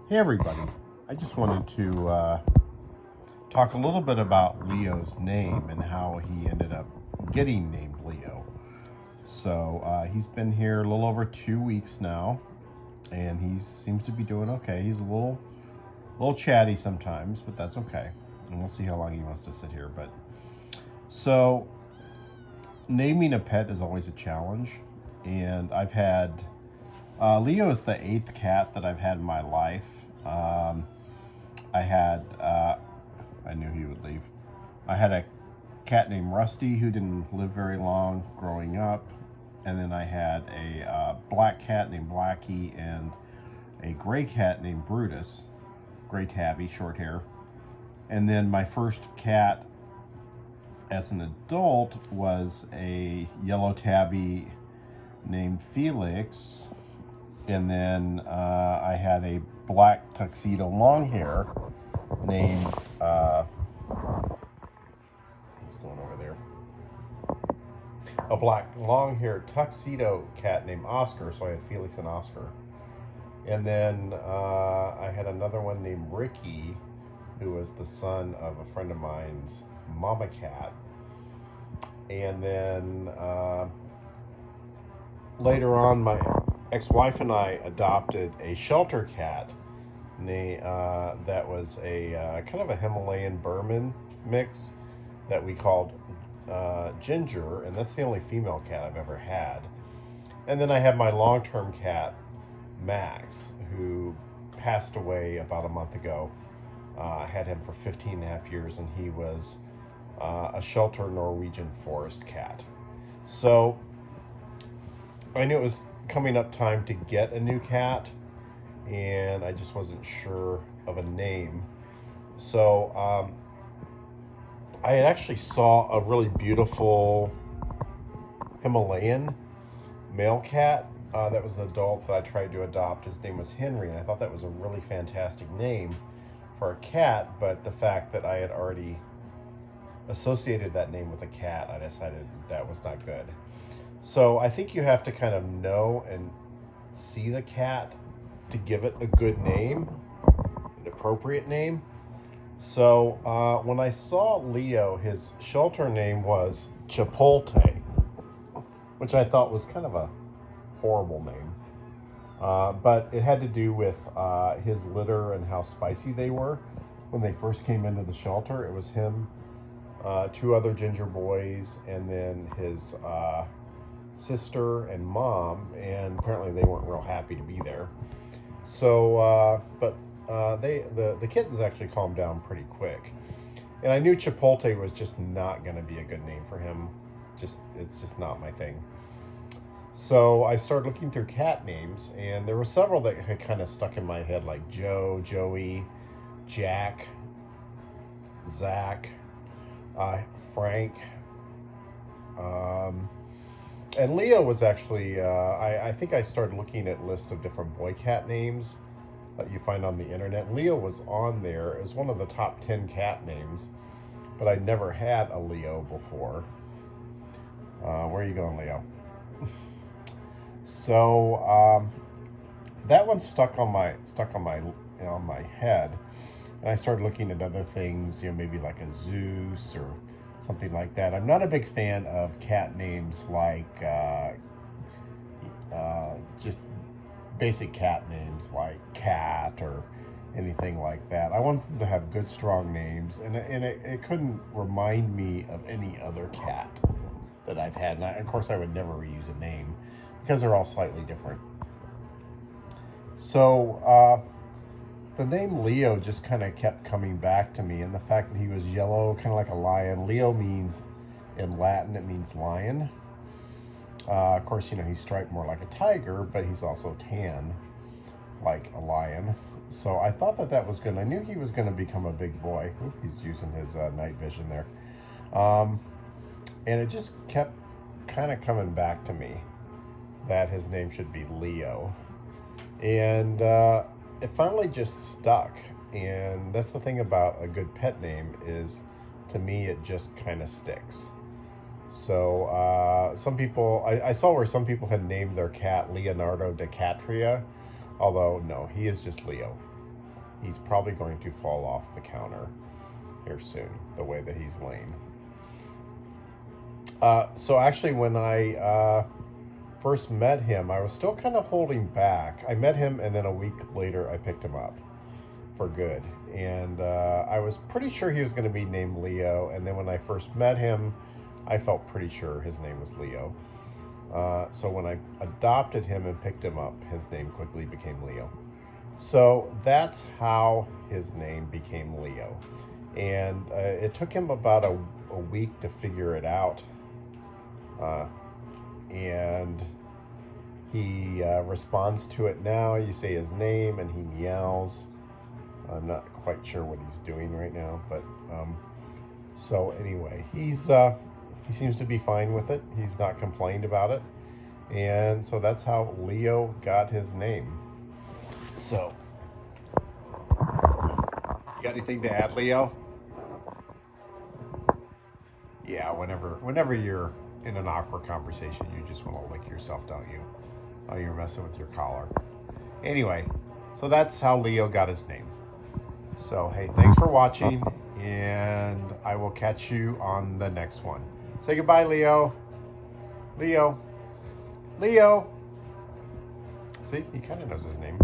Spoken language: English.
Hey everybody, I just wanted to talk a little bit about Leo's name and how he ended up getting named Leo. So he's been here a little over 2 weeks now, and he seems to be doing okay. He's a little chatty sometimes, but that's okay. And we'll see how long he wants to sit here. But so naming a pet is always a challenge, and I've had Leo is the 8th cat that I've had in my life. I knew he would leave. I had a cat named Rusty who didn't live very long growing up. And then I had a black cat named Blackie and a gray cat named Brutus. Gray tabby, short hair. And then my first cat as an adult was a yellow tabby named Felix. And then I had a black tuxedo long hair named, he's going over there, a black long hair tuxedo cat named Oscar, so I had Felix and Oscar. And then I had another one named Ricky, who was the son of a friend of mine's mama cat. And then later on, my ex-wife and I adopted a shelter cat that was a kind of a Himalayan Burman mix that we called Ginger, and that's the only female cat I've ever had. And then I had my long-term cat, Max, who passed away about a month ago. I had him for 15 and a half years, and he was a shelter Norwegian forest cat. So I knew it was coming up time to get a new cat, and I just wasn't sure of a name. So I had actually saw a really beautiful Himalayan male cat that was an adult that I tried to adopt. His name was Henry, and I thought that was a really fantastic name for a cat, but the fact that I had already associated that name with a cat, I decided that was not good. So I think you have to kind of know and see the cat to give it a good name, an appropriate name. So when I saw Leo, his shelter name was Chipotle, which I thought was kind of a horrible name. But it had to do with his litter and how spicy they were. When they first came into the shelter, it was him, 2 other ginger boys, and then his sister and mom, and apparently they weren't real happy to be there. So, the kittens actually calmed down pretty quick, and I knew Chipotle was just not going to be a good name for him. It's just not my thing. So I started looking through cat names, and there were several that had kind of stuck in my head, like Joe, Joey, Jack, Zach, Frank. And Leo was actually, I think I started looking at a list of different boy cat names that you find on the internet. Leo was on there as one of the top 10 cat names, but I'd never had a Leo before. Where are you going, Leo? So that one stuck on my head, and I started looking at other things, maybe like a Zeus or something like that. I'm not a big fan of cat names like just basic cat names like Cat or anything like that. I want them to have good, strong names, and it couldn't remind me of any other cat that I've had. And of course, I would never reuse a name because they're all slightly different. So the name Leo just kind of kept coming back to me, and the fact that he was yellow, kind of like a lion. Leo means, in Latin, it means lion. Of course, he's striped more like a tiger, but he's also tan, like a lion. So I thought that was good. I knew he was going to become a big boy. Ooh, he's using his night vision there. And it just kept kind of coming back to me that his name should be Leo. And it finally just stuck. And that's the thing about a good pet name is, to me, it just kind of sticks. So some people, I saw where some people had named their cat Leonardo DiCaprio, although no, he is just Leo. he's probably going to fall off the counter here soon, the way that he's laying. So actually, when I first met him, I was still kind of holding back. I met him, and then a week later, I picked him up for good. And I was pretty sure he was going to be named Leo. And then when I first met him, I felt pretty sure his name was Leo. So when I adopted him and picked him up, his name quickly became Leo. So that's how his name became Leo. And it took him about a week to figure it out. And he responds to it now. You say his name and he meows. I'm not quite sure what he's doing right now, but so anyway, he seems to be fine with it. He's not complained about it, and so that's how Leo got his name. So, you got anything to add, Leo? Yeah, whenever you're in an awkward conversation, you just want to lick yourself, don't you? Oh, you're messing with your collar. Anyway, so that's how Leo got his name. So, hey, thanks for watching, and I will catch you on the next one. Say goodbye, Leo. Leo. Leo. See, he kind of knows his name.